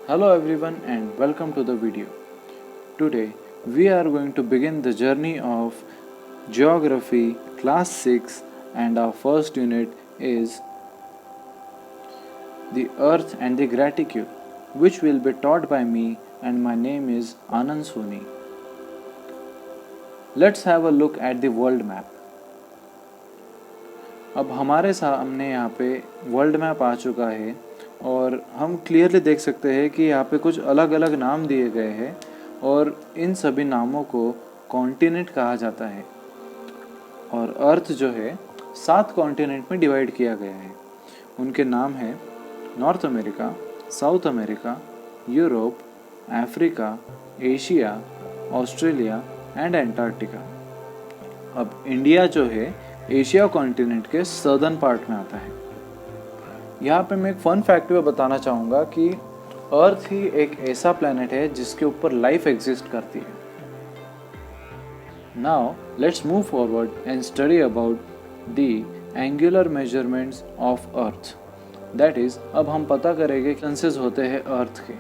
Hello everyone and welcome to the video. Today we are going to begin the journey of Geography class 6 and our first unit is the Earth and the Gratitude, which will be taught by me, and my name is Anand Soni. Let's have a look at the world map. अब हमारे सामने यहाँ पे world map आ चुका है और हम clearly देख सकते हैं कि यहाँ पे कुछ अलग अलग नाम दिए गए हैं और इन सभी नामों को कॉन्टिनेंट कहा जाता है। और अर्थ जो है 7 कॉन्टिनेंट में डिवाइड किया गया है। उनके नाम हैं north America, south America, Europe, Africa, Asia, Australia and Antarctica. अब इंडिया जो है एशिया कॉन्टिनेंट के सदर्न पार्ट में आता है। यहाँ पे मैं एक फन फैक्ट भी बताना चाहूँगा कि अर्थ ही एक ऐसा प्लैनेट है जिसके ऊपर लाइफ एग्जिस्ट करती है। Now let's move forward and study about the angular measurements of earth. That is, अब हम पता करेंगे डिस्टेंसेस होते हैं अर्थ के।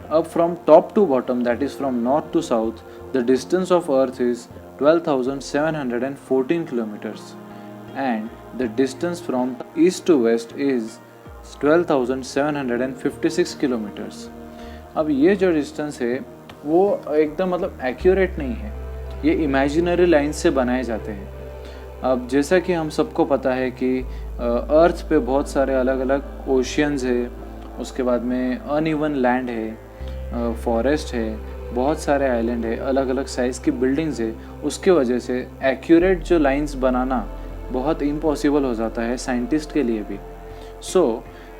अब from top to bottom, that is from north to south, the distance of earth is 12,714 kilometers and the distance from east to west is 12,756 kilometers. अब ये जो डिस्टेंस है वो एकदम मतलब एक्यूरेट नहीं है, ये इमेजिनरी लाइन्स से बनाए जाते हैं। अब जैसा कि हम सबको पता है कि अर्थ पे बहुत सारे अलग अलग ओशियंस है, उसके बाद में अनइवन लैंड है, फॉरेस्ट है, बहुत सारे आइलैंड है, अलग अलग साइज़ की बिल्डिंग्स है। उसके वजह से एक्यूरेट जो लाइंस बनाना बहुत इम्पॉसिबल हो जाता है साइंटिस्ट के लिए भी।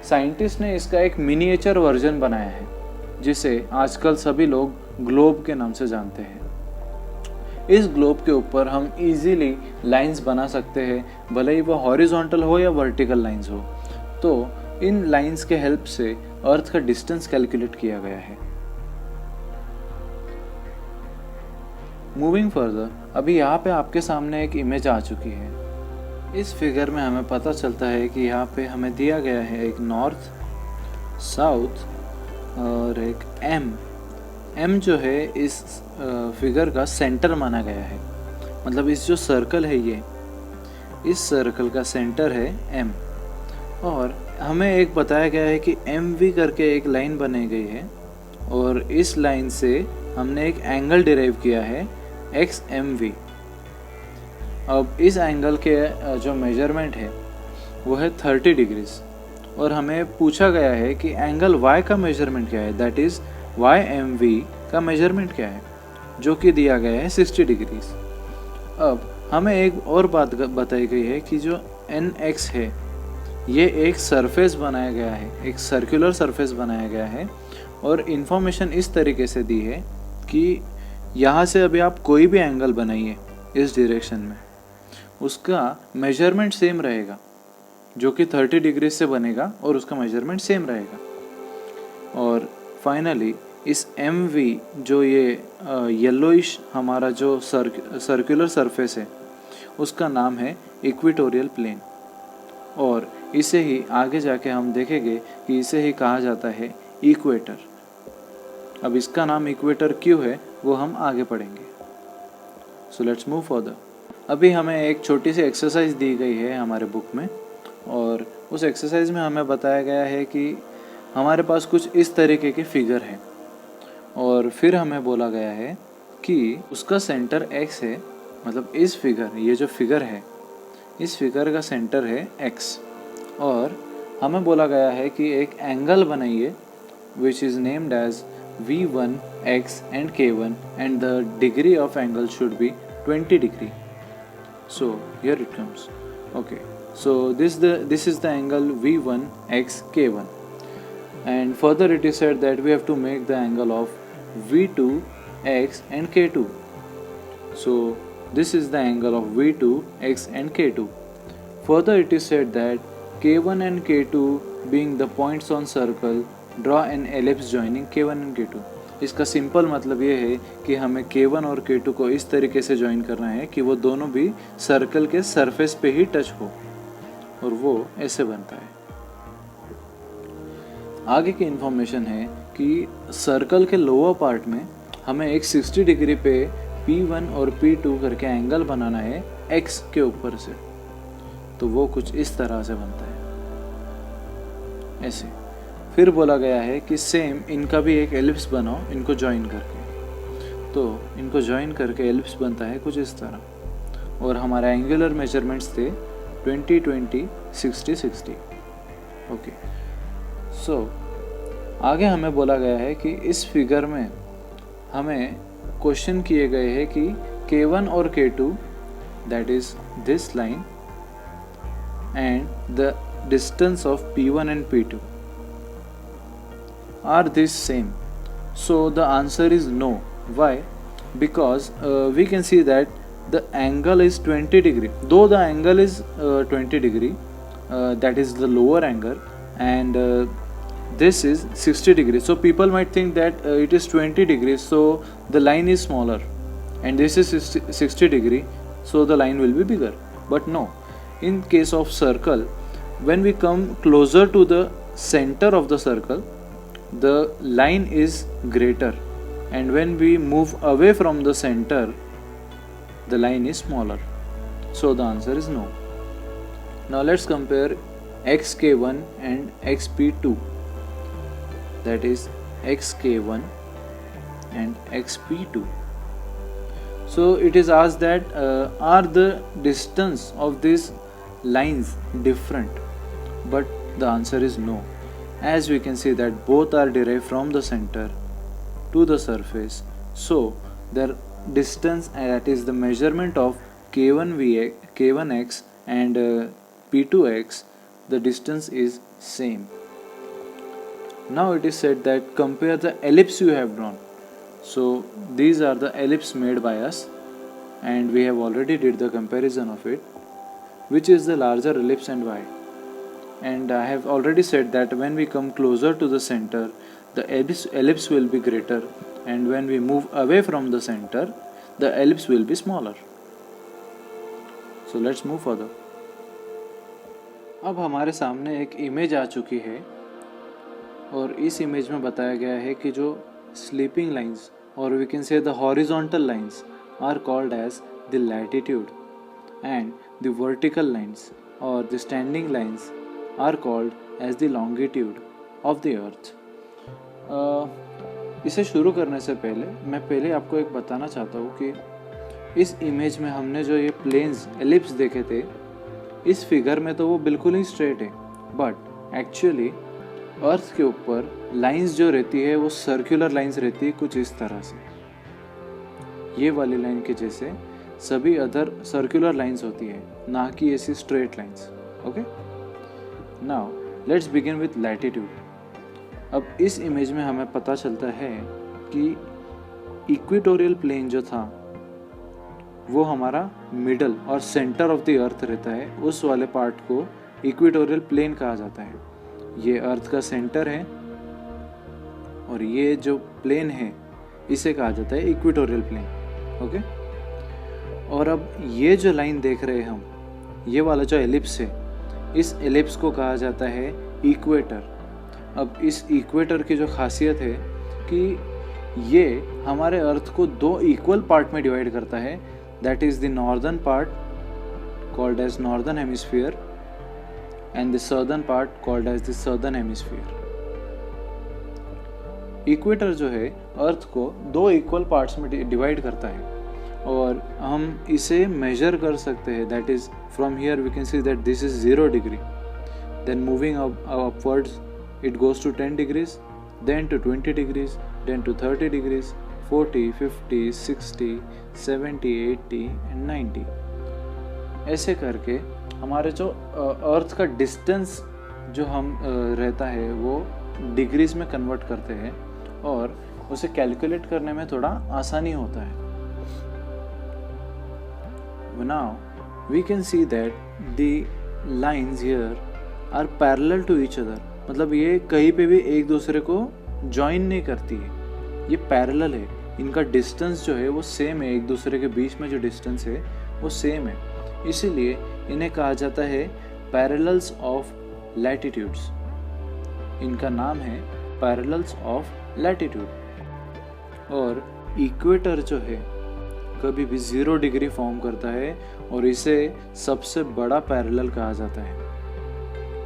साइंटिस्ट ने इसका एक मिनिएचर वर्जन बनाया है जिसे आजकल सभी लोग ग्लोब के नाम से जानते हैं। इस ग्लोब के ऊपर हम इजीली लाइंस बना सकते हैं, भले ही वो हॉरिजॉन्टल हो या वर्टिकल लाइंस हो। तो इन लाइंस के हेल्प से अर्थ का डिस्टेंस कैलकुलेट किया गया है। मूविंग फर्दर, अभी यहाँ पे आपके सामने एक इमेज आ चुकी है। इस फिगर में हमें पता चलता है कि यहाँ पे हमें दिया गया है एक नॉर्थ, साउथ और एक एम जो है इस फिगर का सेंटर माना गया है। मतलब इस जो सर्कल है ये, इस सर्कल का सेंटर है एम। और हमें एक बताया गया है कि एम वी करके एक लाइन बनाई गई है और इस लाइन से हमने एक एंगल डिराइव किया है एक्स एम वी। अब इस एंगल के जो मेजरमेंट है वो है 30 डिग्रीज और हमें पूछा गया है कि एंगल वाई का मेजरमेंट क्या है, that is Y M V का मेजरमेंट क्या है, जो कि दिया गया है 60 डिग्रीज। अब हमें एक और बात बताई गई है कि जो एन एक्स है ये एक सरफेस बनाया गया है, एक सर्कुलर सरफेस बनाया गया है और इन्फॉर्मेशन इस तरीके से दी है कि यहाँ से अभी आप कोई भी एंगल बनाइए इस डायरेक्शन में, उसका मेजरमेंट सेम रहेगा, जो कि 30 डिग्री से बनेगा और उसका मेजरमेंट सेम रहेगा। और फाइनली इस एम वी जो ये येलोइश हमारा जो सर्कुलर सरफेस है उसका नाम है इक्वेटोरियल प्लेन। और इसे ही आगे जाके हम देखेंगे कि इसे ही कहा जाता है इक्वेटर। अब इसका नाम इक्वेटर क्यों है वो हम आगे पढ़ेंगे। So let's move further. अभी हमें एक छोटी सी एक्सरसाइज दी गई है हमारे बुक में और उस एक्सरसाइज में हमें बताया गया है कि हमारे पास कुछ इस तरीके की फिगर है और फिर हमें बोला गया है कि उसका सेंटर एक्स है। मतलब इस फिगर, ये जो फिगर है इस फिगर का सेंटर है एक्स और हमें बोला गया है कि एक एंगल बनाइए which is named as V1, X and K1 and the degree of angle should be 20 degree. So here it comes. Okay, so this is the angle V1, X, K1 and further it is said that we have to make the angle of V2, X and K2. So this is the angle of V2, X and K2. Further it is said that K1 and K2 being the points on circle, draw an ellipse joining K1 and K2। इसका simple मतलब ये है कि हमें K1 और K2 को इस तरीके से ज्वाइन करना है कि वो दोनों भी सर्कल के सरफेस पे ही टच हो और वो ऐसे बनता है। आगे की इन्फॉर्मेशन है कि सर्कल के लोअर पार्ट में हमें एक 60 डिग्री पे P1 और P2 करके एंगल बनाना है X के ऊपर से। तो वो कुछ इस तरह से बनता है, ऐसे। फिर बोला गया है कि सेम इनका भी एक एलिप्स बनाओ इनको ज्वाइन करके। तो इनको ज्वाइन करके एलिप्स बनता है कुछ इस तरह। और हमारा एंगुलर मेजरमेंट्स थे 20 20 60 60। ओके, सो आगे हमें बोला गया है कि इस फिगर में हमें क्वेश्चन किए गए हैं कि K1 और K2 that is this line and the distance of P1 and P2 are this same. So the answer is no. Why? Because we can see that the angle is 20 degree. Though the angle is 20 degree, that is the lower angle, and this is 60 degrees. So people might think that it is 20 degrees, so the line is smaller, and this is 60 degree, so the line will be bigger. But no, in case of circle, when we come closer to the center of the circle, the line is greater, and when we move away from the center, the line is smaller. So the answer is no. Now let's compare xk1 and xp2, that is xk1 and xp2. So it is asked that are the distance of these lines different? But the answer is no, as we can see that both are derived from the center to the surface. So their distance, that is the measurement of k1x and p2x, the distance is same. Now it is said that compare the ellipse you have drawn. So these are the ellipse made by us, and we have already did the comparison of it, which is the larger ellipse and why. And I have already said that when we come closer to the center, the ellipse will be greater, and when we move away from the center, the ellipse will be smaller. So let's move further. अब हमारे सामने एक image आ चुकी है, और इस image में बताया गया है कि जो स्लीपिंग लाइंस और we can say the horizontal lines are called as the latitude, and the vertical lines और the standing lines are called as the longitude of the earth. इसे शुरू करने से पहले मैं आपको एक बताना चाहता हूँ कि इस इमेज में हमने जो ये प्लेन्स एलिप्स देखे थे, इस फिगर में तो वो बिल्कुल ही स्ट्रेट है, बट एक्चुअली अर्थ के ऊपर लाइंस जो रहती है वो सर्कुलर लाइंस रहती है कुछ इस तरह से। ये वाली लाइन के जैसे सभी अदर सर्कुलर लाइंस होती है, ना कि ऐसी straight lines. Okay, now let's begin with latitude. अब इस इमेज में हमें पता चलता है कि इक्वेटोरियल प्लेन जो था वो हमारा मिडल और सेंटर ऑफ द अर्थ रहता है, उस वाले पार्ट को इक्वेटोरियल प्लेन कहा जाता है। ये अर्थ का सेंटर है, और ये जो प्लेन है इसे कहा जाता है इक्वेटोरियल प्लेन। ओके, और अब ये जो लाइन देख रहे हैं हम, ये वाला जो एलिप्स है, इस एलिप्स को कहा जाता है इक्वेटर। अब इस इक्वेटर की जो खासियत है कि ये हमारे अर्थ को दो इक्वल पार्ट में डिवाइड करता है, that is the northern part called as northern hemisphere and the southern part called as the southern hemisphere. Equator जो है अर्थ को दो इक्वल पार्ट्स में डिवाइड करता है, और हम इसे मेजर कर सकते हैं। That is from here we can see that this is 0 degree, then moving upwards it goes to 10 degrees, then to 20 degrees, then to 30 degrees, 40, 50, 60, 70, 80 and 90। ऐसे करके हमारे जो अर्थ का डिस्टेंस जो हम रहता है वो डिग्रीज में कन्वर्ट करते हैं, और उसे कैलकुलेट करने में थोड़ा आसानी होता है। Now we can see that the lines here are parallel to each other, मतलब ये कहीं पे भी एक दूसरे को ज्वाइन नहीं करती है, ये पैरेलल है। इनका डिस्टेंस जो है वो सेम है, एक दूसरे के बीच में जो डिस्टेंस है वो सेम है, इसीलिए इन्हें कहा जाता है पैरेलल्स ऑफ लैटिट्यूड्स। इनका नाम है पैरेलल्स ऑफ लैटिट्यूड। और इक्वेटर जो है कभी भी 0 डिग्री फॉर्म करता है और इसे सबसे बड़ा पैरेलल कहा जाता है,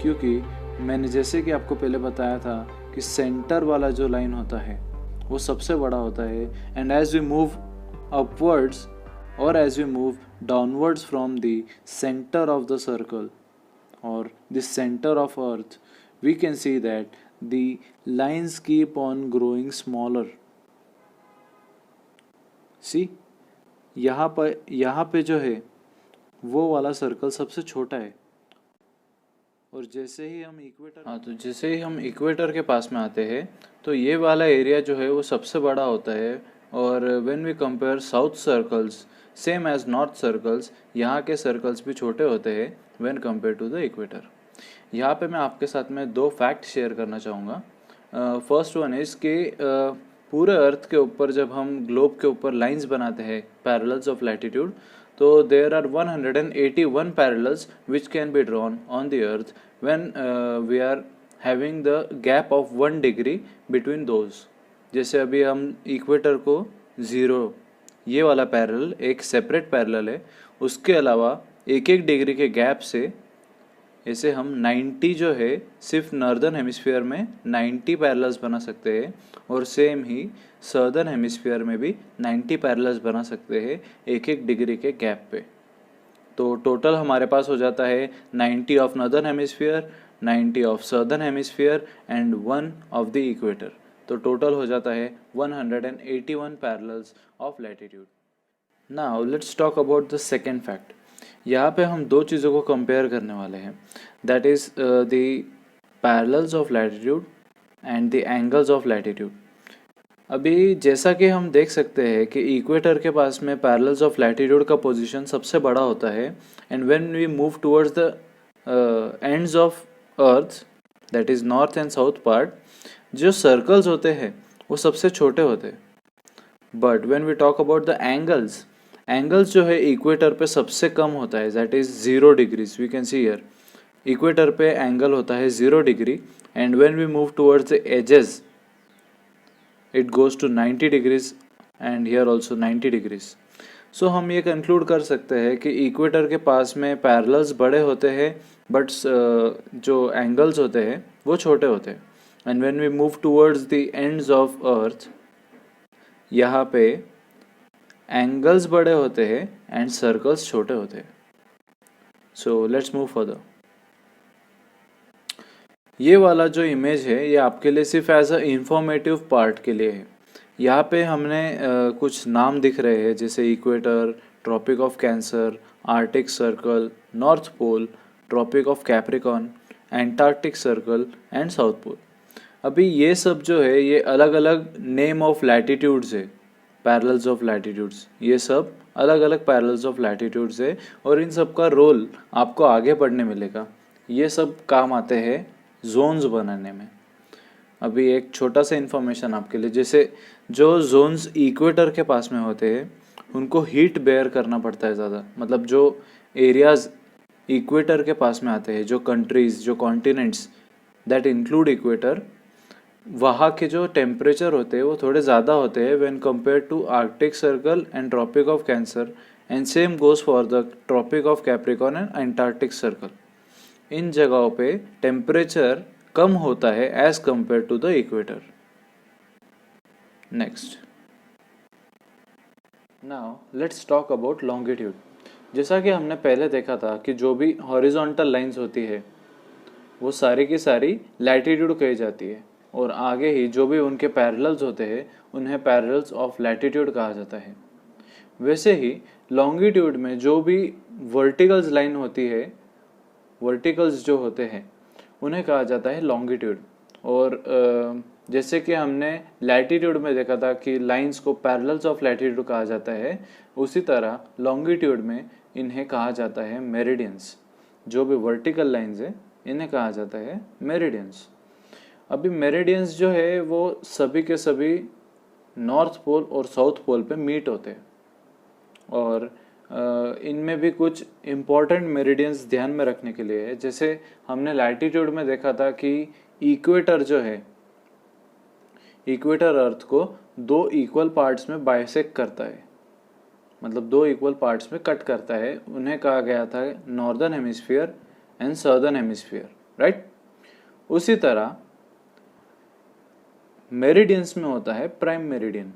क्योंकि मैंने जैसे कि आपको पहले बताया था कि सेंटर वाला जो लाइन होता है वो सबसे बड़ा होता है। And as we move upwards और as we move downwards from the centre of the circle और the centre of earth, we can see that the lines keep on growing smaller. See, यहाँ पे जो है वो वाला सर्कल सबसे छोटा है। और जैसे ही हम इक्वेटर के पास में आते हैं तो ये वाला एरिया जो है वो सबसे बड़ा होता है। और when we compare south circles same as north circles, यहाँ के सर्कल्स भी छोटे होते हैं when compare to the equator. यहाँ पे मैं आपके साथ में 2 फैक्ट शेयर करना चाहूँगा। फर्स्ट वन इज़ कि पूरे अर्थ के ऊपर जब हम ग्लोब के ऊपर लाइंस बनाते हैं पैरेलल्स ऑफ लैटिट्यूड, तो there are 181 parallels which can be drawn on the earth when we are having the gap of 1 degree between those. जैसे अभी हम इक्वेटर को 0 ये वाला पैरेलल एक सेपरेट पैरेलल है, उसके अलावा 1-1 डिग्री के गैप से ऐसे हम 90 जो है सिर्फ नॉर्दर्न हेमिस्फीयर में 90 पैरेलल्स बना सकते हैं और सेम ही सदर्न हेमिस्फीयर में भी 90 पैरेलल्स बना सकते हैं 1-1 डिग्री के गैप पे। तो टोटल हमारे पास हो जाता है 90 of northern hemisphere, 90 of southern hemisphere and 1 of the equator. तो टोटल हो जाता है 181 parallels of latitude. Now let's talk about the second fact. यहाँ पे हम 2 चीज़ों को कंपेयर करने वाले हैं, that is the parallels of latitude and the angles of latitude. अभी जैसा कि हम देख सकते हैं कि इक्वेटर के पास में पैरेलल्स ऑफ लैटिट्यूड का पोजीशन सबसे बड़ा होता है and when we move towards the ends of earth that is north and south part, जो सर्कल्स होते हैं वो सबसे छोटे होते हैं। But when we talk about the angles जो है इक्वेटर पे सबसे कम होता है, that is 0 degrees. We can see here equator पे एंगल होता है 0 degree and when we move towards the edges it goes to 90 degrees and here also 90 degrees. So हम ये कंक्लूड कर सकते हैं कि इक्वेटर के पास में पैरेलल्स बड़े होते हैं बट जो एंगल्स होते हैं वो छोटे होते हैं। And when we move towards the ends of earth, यहाँ पे एंगल्स बड़े होते हैं एंड सर्कल्स छोटे होते हैं। So let's move further. ये वाला जो इमेज है ये आपके लिए सिर्फ एज अ इंफॉर्मेटिव पार्ट के लिए है। यहाँ पे हमने कुछ नाम दिख रहे हैं जैसे equator, tropic of cancer, arctic circle, north pole, tropic of capricorn, antarctic circle and south pole. अभी ये सब जो है ये अलग अलग नेम ऑफ लैटिट्यूड्स है, पैरेलल्स ऑफ लैटिट्यूड्स। ये सब अलग अलग पैरेलल्स ऑफ लैटिट्यूड्स है और इन सब का रोल आपको आगे पढ़ने मिलेगा। ये सब काम आते हैं जोन्स बनाने में। अभी एक छोटा सा इन्फॉर्मेशन आपके लिए, जैसे जो जोन्स इक्वेटर के पास में होते हैं उनको हीट बेयर करना पड़ता है ज़्यादा। मतलब जो एरियाज़ इक्वेटर के पास में आते हैं, जो कंट्रीज़, जो कॉन्टिनेंट्स दैट इंक्लूड इक्वेटर, वहाँ के जो टेम्परेचर होते हैं वो थोड़े ज़्यादा होते हैं when compare to Arctic Circle and Tropic of Cancer and same goes for the Tropic of Capricorn and Antarctic Circle. इन जगहों पे टेम्परेचर कम होता है as compare to the equator. Next, now let's talk about longitude. जैसा कि हमने पहले देखा था कि जो भी हॉरिजॉन्टल लाइंस होती है वो सारी की सारी लैटिट्यूड कही जाती है और आगे ही जो भी उनके पैरेलल्स होते हैं उन्हें पैरेलल्स ऑफ लैटिट्यूड कहा जाता है। वैसे ही लॉन्गिट्यूड में जो भी वर्टिकल्स लाइन होती है, वर्टिकल्स जो होते हैं उन्हें कहा जाता है लॉन्गिट्यूड। और जैसे कि हमने लैटिट्यूड में देखा था कि लाइंस को पैरेलल्स ऑफ लैटिट्यूड कहा जाता है, उसी तरह लॉन्गिट्यूड में इन्हें कहा जाता है मेरिडियंस। जो भी वर्टिकल लाइंस है इन्हें कहा जाता है मेरिडियंस। अभी मेरिडियंस जो है वो सभी के सभी नॉर्थ पोल और साउथ पोल पे मीट होते हैं और इनमें भी कुछ इम्पॉर्टेंट मेरिडियंस ध्यान में रखने के लिए है। जैसे हमने लैटिट्यूड में देखा था कि इक्वेटर जो है, इक्वेटर अर्थ को 2 इक्वल पार्ट्स में बाइसेक्ट करता है, मतलब 2 इक्वल पार्ट्स में कट करता है। उन्हें कहा गया था northern hemisphere and southern hemisphere, right. उसी तरह मेरिडियंस में होता है प्राइम मेरिडियन।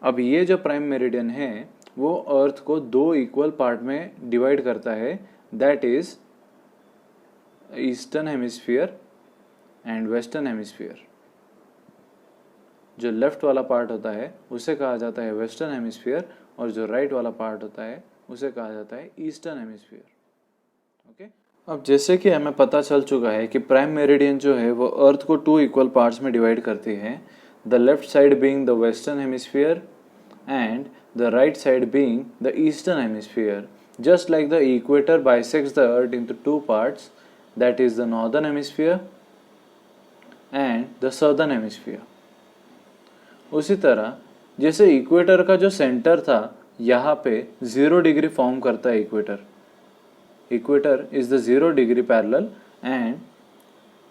अब ये जो प्राइम मेरिडियन है वो अर्थ को 2 इक्वल पार्ट में डिवाइड करता है, that is eastern hemisphere and western hemisphere. जो लेफ्ट वाला पार्ट होता है उसे कहा जाता है वेस्टर्न हेमिस्फीयर, और जो राइट वाला पार्ट होता है उसे कहा जाता है ईस्टर्न हेमिस्फीयर। ओके, अब जैसे कि हमें पता चल चुका है कि प्राइम मेरिडियन जो है वो अर्थ को 2 इक्वल पार्ट्स में डिवाइड करती है, the left side being the western hemisphere and the right side being the eastern hemisphere. Just like the equator bisects the earth into 2 parts, that is the northern hemisphere and the southern hemisphere. उसी तरह जैसे equator का जो centre था यहाँ पे 0 degree form करता है equator is the 0 degree parallel, and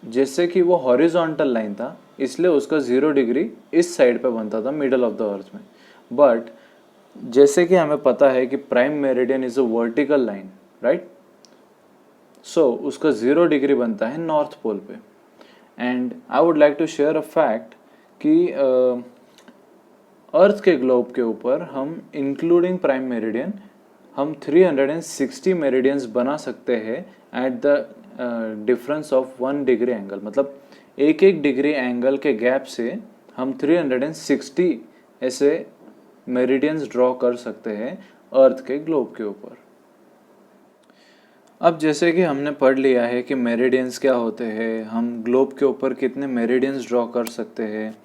जैसे कि वो हॉरिजॉन्टल लाइन था इसलिए उसका 0 डिग्री इस साइड पे बनता था मिडल ऑफ द अर्थ में। बट जैसे कि हमें पता है कि prime meridian is a vertical line, right, so उसका 0 डिग्री बनता है नॉर्थ पोल पे। And I would like to share a fact कि अर्थ के ग्लोब के ऊपर हम इंक्लूडिंग प्राइम मेरिडियन हम 360 मेरिडियंस बना सकते हैं at the difference of 1 degree angle, मतलब एक डिग्री एंगल के गैप से हम 360 ऐसे मेरिडियंस ड्रॉ कर सकते हैं अर्थ के ग्लोब के ऊपर। अब जैसे कि हमने पढ़ लिया है कि मेरिडियंस क्या होते हैं, हम ग्लोब के ऊपर कितने मेरिडियंस ड्रॉ कर सकते हैं,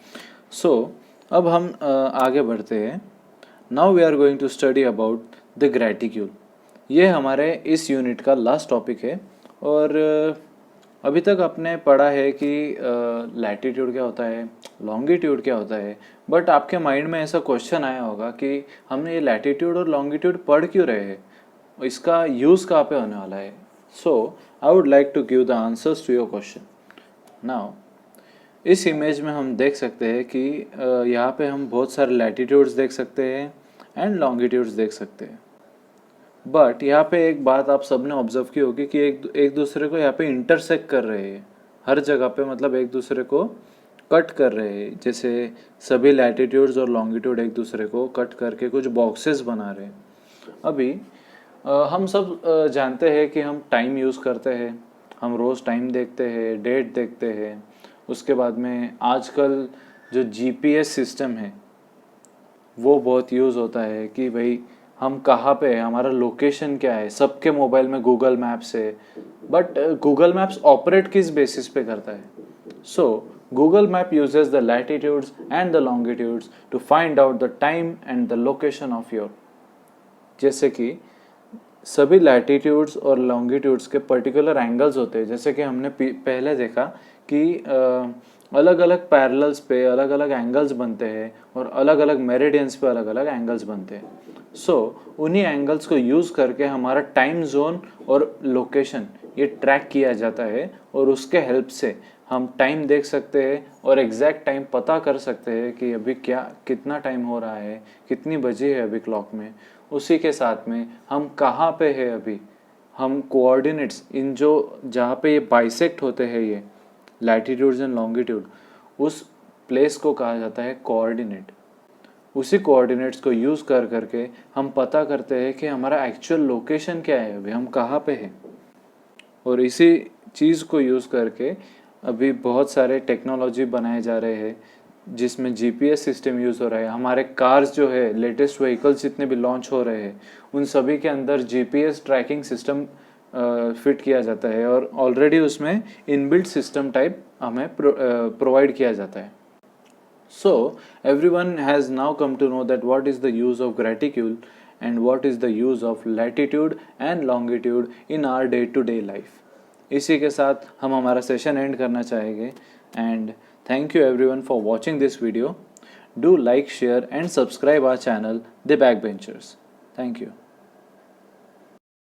सो अब हम आगे बढ़ते हैं। Now we are going to study about the gratitude. ये हमारे इस यूनिट का लास्ट टॉपिक है, और अभी तक आपने पढ़ा है कि लैटिट्यूड क्या होता है, लॉन्गिट्यूड क्या होता है, बट आपके माइंड में ऐसा क्वेश्चन आया होगा कि हमने ये लैटिट्यूड और लॉन्गिट्यूड पढ़ क्यों रहे हैं, इसका यूज़ कहाँ पे होने वाला है। So I would like to give the answers to your question. Now इस इमेज में हम देख सकते हैं कि यहाँ पे हम बहुत सारे लैटिट्यूड्स देख सकते हैं एंड लॉन्गिट्यूड्स देख सकते हैं, बट यहाँ पे एक बात आप सबने ऑब्जर्व की होगी कि एक दूसरे को यहाँ पे इंटरसेक्ट कर रहे हैं हर जगह पे, मतलब एक दूसरे को कट कर रहे हैं। जैसे सभी लैटिट्यूड्स और लॉन्गिट्यूड एक दूसरे को कट करके कुछ बॉक्सेस बना रहे हैं। अभी हम सब जानते हैं कि हम टाइम यूज़ करते हैं, हम रोज़ टाइम देखते हैं, डेट देखते हैं। उसके बाद में आजकल जो जीपीएस सिस्टम है वो बहुत यूज़ होता है कि भाई हम कहाँ पे है, हमारा लोकेशन क्या है। सबके मोबाइल में गूगल मैप्स है, बट गूगल मैप्स ऑपरेट किस बेसिस पे करता है। So Google map uses the latitudes and the longitudes to find out the time and the location of your. जैसे कि सभी लैटिट्यूड्स और लॉन्गिट्यूड्स के पर्टिकुलर एंगल्स होते हैं, जैसे कि हमने पहले देखा कि अलग अलग पैरेलल्स पे अलग अलग एंगल्स बनते हैं और अलग अलग मेरिडियंस पे अलग अलग एंगल्स बनते हैं। सो उन्हीं एंगल्स को यूज़ करके हमारा टाइम जोन और लोकेशन ये ट्रैक किया जाता है, और उसके हेल्प से हम टाइम देख सकते हैं और एग्जैक्ट टाइम पता कर सकते हैं कि अभी कितना टाइम हो रहा है, कितनी बजे है अभी क्लॉक में। उसी के साथ में हम कहाँ पे है अभी, हम कोऑर्डिनेट्स इन जो जहाँ पे ये बाइसेक्ट होते हैं ये लैटिट्यूड्स एंड लॉन्गिट्यूड, उस प्लेस को कहा जाता है कोऑर्डिनेट। उसी कोऑर्डिनेट्स को यूज़ कर करके हम पता करते हैं कि हमारा एक्चुअल लोकेशन क्या है, अभी हम कहाँ पे हैं। और इसी चीज़ को यूज़ करके अभी बहुत सारे टेक्नोलॉजी बनाए जा रहे हैं जिसमें जीपीएस सिस्टम यूज़ हो रहा है। हमारे कार्स जो है, लेटेस्ट व्हीकल्स जितने भी लॉन्च हो रहे हैं, उन सभी के अंदर जीपीएस ट्रैकिंग सिस्टम फिट किया जाता है, और ऑलरेडी उसमें इनबिल्ट सिस्टम टाइप हमें प्रोवाइड किया जाता है। So everyone has now come to know that what is the use of gratitude and what is the use of latitude and longitude in our day-to-day life. इसी के साथ हम हमारा session and करना चाहेंगे, and thank you everyone for watching this video. Do like, share and subscribe our channel The Backbenchers. Thank you.